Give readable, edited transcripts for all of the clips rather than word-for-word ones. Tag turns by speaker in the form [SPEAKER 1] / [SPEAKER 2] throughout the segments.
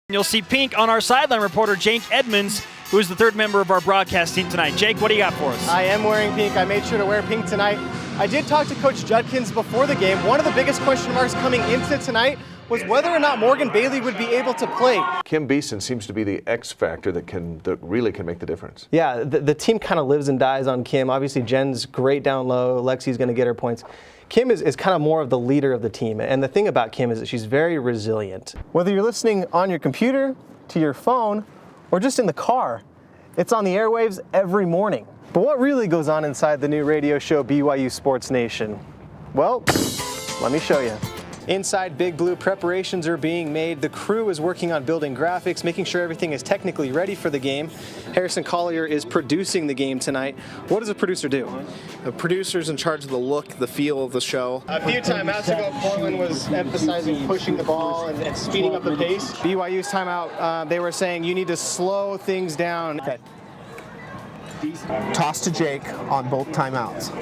[SPEAKER 1] You'll see pink on our sideline reporter, Jake Edmonds, who is the third member of our broadcast team tonight. Jake, what do you got for us?
[SPEAKER 2] I am wearing pink. I made sure to wear pink tonight. I did talk to Coach Judkins before the game. One of the biggest question marks coming into tonight was whether or not Morgan Bailey would be able to play.
[SPEAKER 3] Kim Beeson seems to be the X factor that really can make the difference.
[SPEAKER 2] Yeah, the team kind of lives and dies on Kim. Obviously, Jen's great down low. Lexi's going to get her points. Kim is kind of more of the leader of the team. And the thing about Kim is that she's very resilient. Whether you're listening on your computer, to your phone, or just in the car, it's on the airwaves every morning. But what really goes on inside the new radio show BYU Sports Nation? Well, let me show you. Inside Big Blue, preparations are being made. The crew is working on building graphics, making sure everything is technically ready for the game. Harrison Collier is producing the game tonight. What does a producer do?
[SPEAKER 4] The producer's in charge of the look, the feel of the show.
[SPEAKER 2] A few timeouts ago, Portland was emphasizing pushing the ball and speeding up the pace. BYU's timeout, they were saying you need to slow things down. Okay.
[SPEAKER 4] Toss to Jake on both timeouts.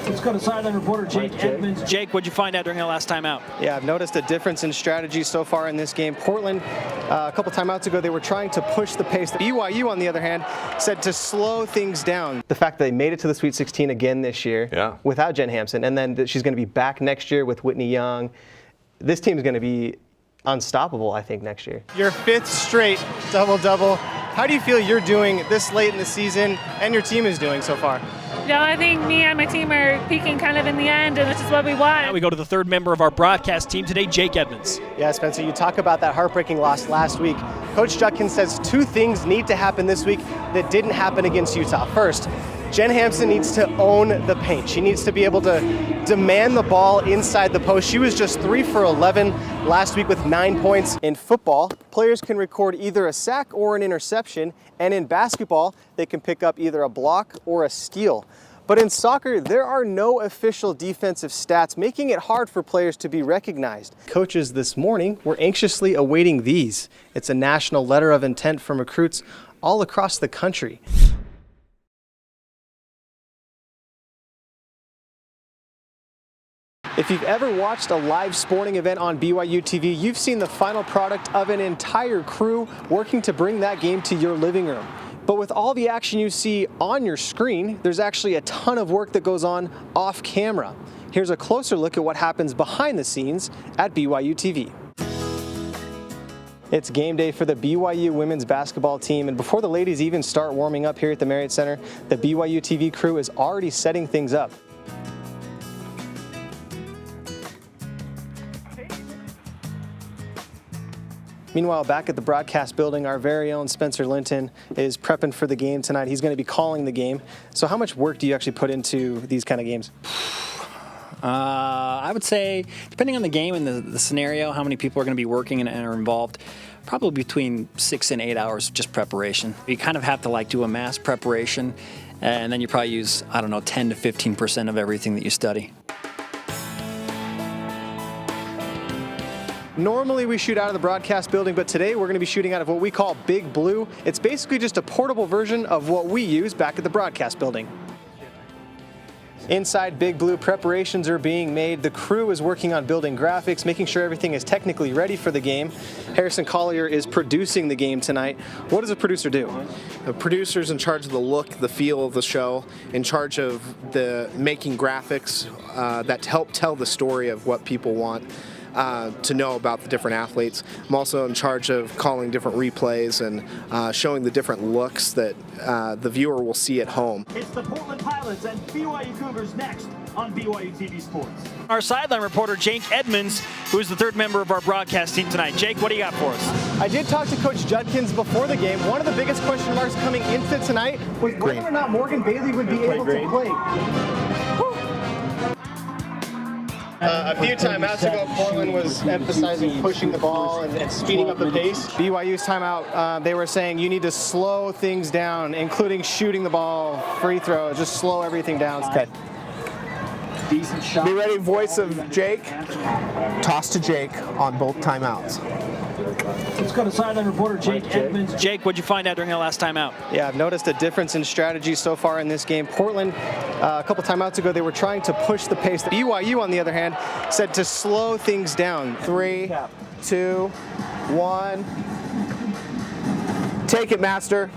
[SPEAKER 1] Let's go to sideline reporter Jake Edmonds. Jake, what'd you find out during the last timeout?
[SPEAKER 2] Yeah, I've noticed a difference in strategy so far in this game. Portland, a couple timeouts ago, they were trying to push the pace. BYU, on the other hand, said to slow things down. The fact that they made it to the Sweet 16 again this year without Jen Hampson, and then that she's going to be back next year with Whitney Young. This team is going to be unstoppable, I think, next year. Your fifth straight double-double. How do you feel you're doing this late in the season and your team is doing so far?
[SPEAKER 5] Yeah, I think me and my team are peaking kind of in the end, and this is what we want.
[SPEAKER 1] Now we go to the third member of our broadcast team today, Jake Edmonds.
[SPEAKER 2] Yeah, Spencer, you talk about that heartbreaking loss last week. Coach Judkins says two things need to happen this week that didn't happen against Utah. First, Jen Hampson needs to own the paint. She needs to be able to demand the ball inside the post. She was just 3 for 11 last week with 9 points. In football, players can record either a sack or an interception, and in basketball, they can pick up either a block or a steal. But in soccer, there are no official defensive stats, making it hard for players to be recognized. Coaches this morning were anxiously awaiting these. It's a national letter of intent from recruits all across the country. If you've ever watched a live sporting event on BYU TV, you've seen the final product of an entire crew working to bring that game to your living room. But with all the action you see on your screen, there's actually a ton of work that goes on off camera. Here's a closer look at what happens behind the scenes at BYU TV. It's game day for the BYU women's basketball team, and before the ladies even start warming up here at the Marriott Center, the BYU TV crew is already setting things up. Meanwhile, back at the broadcast building, our very own Spencer Linton is prepping for the game tonight. He's going to be calling the game. So how much work do you actually put into these kind of games?
[SPEAKER 6] I would say, depending on the game and the scenario, how many people are going to be working and are involved, probably between 6 and 8 hours of just preparation. You kind of have to do a mass preparation, and then you probably use, 10 to 15% of everything that you study.
[SPEAKER 2] Normally we shoot out of the broadcast building, but today we're going to be shooting out of what we call Big Blue. It's basically just a portable version of what we use back at the broadcast building. Inside Big Blue, preparations are being made. The crew is working on building graphics, making sure everything is technically ready for the game. Harrison Collier is producing the game tonight. What does a producer do?
[SPEAKER 4] The producer's in charge of the look, the feel of the show, in charge of the making graphics that help tell the story of what people want to know about the different athletes. I'm also in charge of calling different replays and showing the different looks that the viewer will see at home.
[SPEAKER 1] It's the Portland Pilots and BYU Cougars next on BYUtv Sports. Our sideline reporter, Jake Edmonds, who is the third member of our broadcast team tonight. Jake, what do you got for us?
[SPEAKER 2] I did talk to Coach Judkins before the game. One of the biggest question marks coming into tonight was whether or not Morgan Bailey would be able to play. A few timeouts ago, Portland was emphasizing pushing the ball and speeding up the pace. BYU's timeout, they were saying you need to slow things down, including shooting the ball, free throws, just slow everything down. Okay.
[SPEAKER 4] Decent shot. Be ready, voice of Jake. Toss to Jake on both timeouts.
[SPEAKER 1] Let's go to sideline reporter Jake Edmonds. Jake, what'd you find out during the last timeout?
[SPEAKER 2] Yeah, I've noticed a difference in strategy so far in this game. Portland, a couple timeouts ago, they were trying to push the pace. BYU, on the other hand, said to slow things down. 3, 2,
[SPEAKER 4] 1. Take it, master.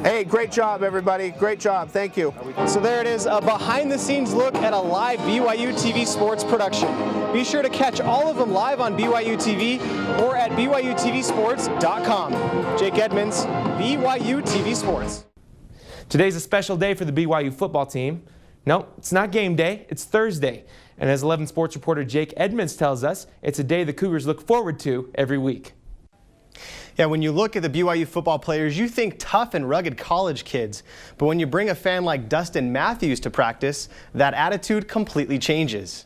[SPEAKER 4] Hey, great job, everybody. Great job. Thank you.
[SPEAKER 2] So there it is, a behind-the-scenes look at a live BYU TV Sports production. Be sure to catch all of them live on BYU TV or at BYUtvSports.com. Jake Edmonds, BYU TV Sports.
[SPEAKER 7] Today's a special day for the BYU football team. No, it's not game day, it's Thursday. And as 11 Sports reporter Jake Edmonds tells us, it's a day the Cougars look forward to every week.
[SPEAKER 2] Yeah, when you look at the BYU football players, you think tough and rugged college kids. But when you bring a fan like Dustin Matthews to practice, that attitude completely changes.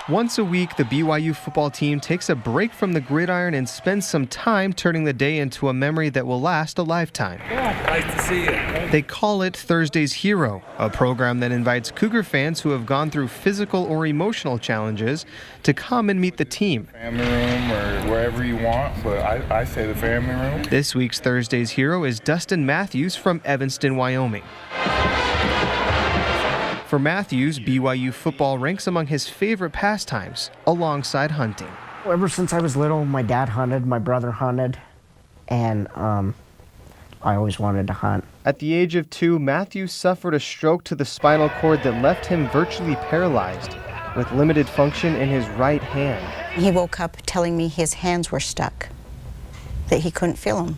[SPEAKER 2] Once a week, the BYU football team takes a break from the gridiron and spends some time turning the day into a memory that will last a lifetime.
[SPEAKER 8] Nice to see you.
[SPEAKER 2] They call it Thursday's Hero, a program that invites Cougar fans who have gone through physical or emotional challenges to come and meet the team.
[SPEAKER 8] Family room or wherever you want, but I say the family room.
[SPEAKER 2] This week's Thursday's Hero is Dustin Matthews from Evanston, Wyoming. For Matthews, BYU football ranks among his favorite pastimes, alongside hunting.
[SPEAKER 9] Ever since I was little, my dad hunted, my brother hunted, and I always wanted to hunt.
[SPEAKER 2] At the age of 2, Matthews suffered a stroke to the spinal cord that left him virtually paralyzed, with limited function in his right hand.
[SPEAKER 10] He woke up telling me his hands were stuck, that he couldn't feel them.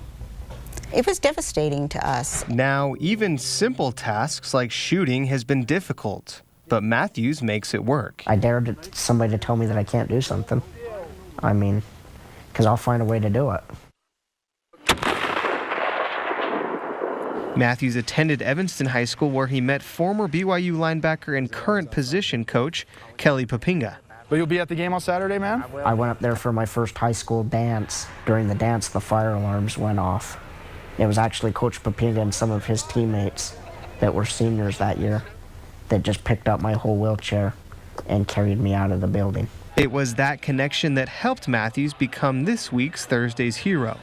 [SPEAKER 10] It was devastating to us.
[SPEAKER 2] Now, even simple tasks like shooting has been difficult, but Matthews makes it work.
[SPEAKER 9] I dared somebody to tell me that I can't do something. I mean, because I'll find a way to do it.
[SPEAKER 2] Matthews attended Evanston High School, where he met former BYU linebacker and current position coach Kelly Papinga.
[SPEAKER 11] But you'll be at the game on Saturday, man?
[SPEAKER 9] I went up there for my first high school dance. During the dance, the fire alarms went off. It was actually Coach Papinga and some of his teammates that were seniors that year that just picked up my whole wheelchair and carried me out of the building.
[SPEAKER 2] It was that connection that helped Matthews become this week's Thursday's Hero.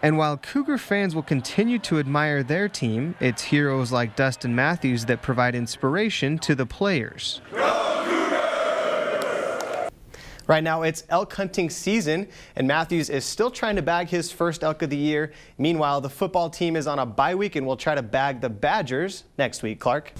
[SPEAKER 2] And while Cougar fans will continue to admire their team, it's heroes like Dustin Matthews that provide inspiration to the players. Right now, it's elk hunting season, and Matthews is still trying to bag his first elk of the year. Meanwhile, the football team is on a bye week and will try to bag the Badgers next week. Clark?